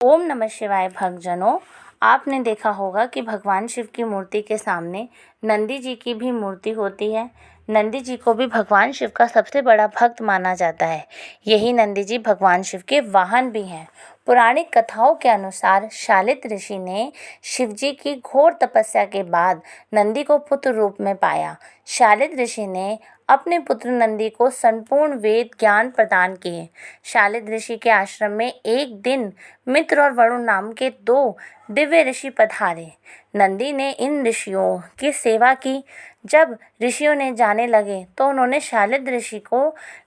ओम नमः शिवाय भक्तजनों। आपने देखा होगा कि भगवान शिव की मूर्ति के सामने नंदी जी की भी मूर्ति होती है। नंदी जी को भी भगवान शिव का सबसे बड़ा भक्त माना जाता है। यही नंदी जी भगवान शिव के वाहन भी हैं। पौराणिक कथाओं के अनुसार शालित ऋषि ने शिव जी की घोर तपस्या के बाद नंदी को पुत्र रूप में पाया। शालित ऋषि ने अपने पुत्र नंदी को संपूर्ण वेद ज्ञान प्रदान किए। शालित ऋषि के आश्रम में एक दिन मित्र और वरुण नाम के दो दिव्य ऋषि पधारे। नंदी ने इन ऋषियों की सेवा की। जब ऋषियों ने जाने लगे तो उन्होंने शालित ऋषि को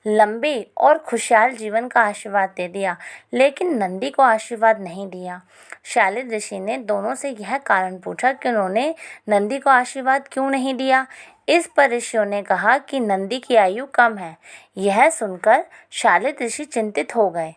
लंबे और खुशहाल जीवन का आशीर्वाद दे दिया, लेकिन नंदी को आशीर्वाद नहीं दिया। शालित ऋषि ने दोनों से यह कारण पूछा कि उन्होंने नंदी को आशीर्वाद क्यों नहीं दिया। इस पर ऋषियों ने कहा कि नंदी की आयु कम है। यह सुनकर शालित ऋषि चिंतित हो गए।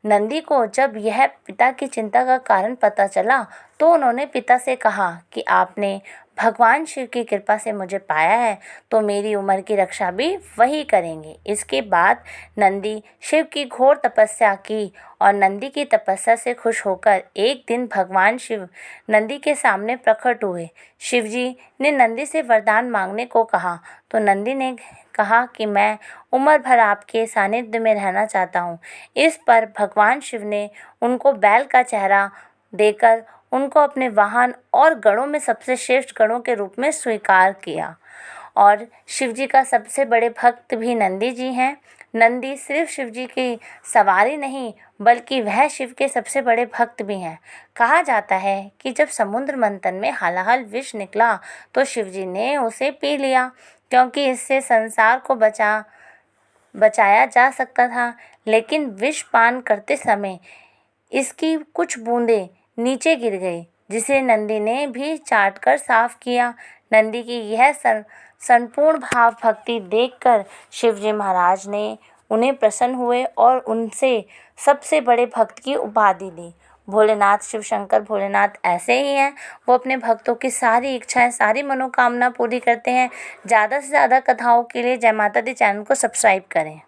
नंदी को जब यह पिता की चिंता का कारण पता चला तो उन्होंने पिता से कहा कि आपने भगवान शिव की कृपा से मुझे पाया है, तो मेरी उम्र की रक्षा भी वही करेंगे। इसके बाद नंदी शिव की घोर तपस्या की और नंदी की तपस्या से खुश होकर एक दिन भगवान शिव नंदी के सामने प्रकट हुए। शिव जी ने नंदी से वरदान मांगने को कहा तो नंदी ने कहा कि मैं उम्र भर आपके सानिध्य में रहना चाहता हूँ। इस पर भगवान शिव ने उनको बैल का चेहरा देकर उनको अपने वाहन और गणों में सबसे श्रेष्ठ गणों के रूप में स्वीकार किया। और शिव जी का सबसे बड़े भक्त भी नंदी जी हैं। नंदी सिर्फ शिव जी की सवारी नहीं बल्कि वह शिव के सबसे बड़े भक्त भी हैं। कहा जाता है कि जब समुद्र मंथन में हलाहल विष निकला तो शिव जी ने उसे पी लिया, क्योंकि इससे संसार को बचाया जा सकता था। लेकिन विष पान करते समय इसकी कुछ बूंदें नीचे गिर गई, जिसे नंदी ने भी चाटकर साफ किया। नंदी की यह संपूर्ण भाव भक्ति देखकर शिवजी महाराज ने उन्हें प्रसन्न हुए और उनसे सबसे बड़े भक्त की उपाधि दी। भोलेनाथ शिव शंकर भोलेनाथ ऐसे ही हैं। वो अपने भक्तों की सारी इच्छाएं, सारी मनोकामना पूरी करते हैं। ज़्यादा से ज़्यादा कथाओं के लिए जय माता दी चैनल को सब्सक्राइब करें।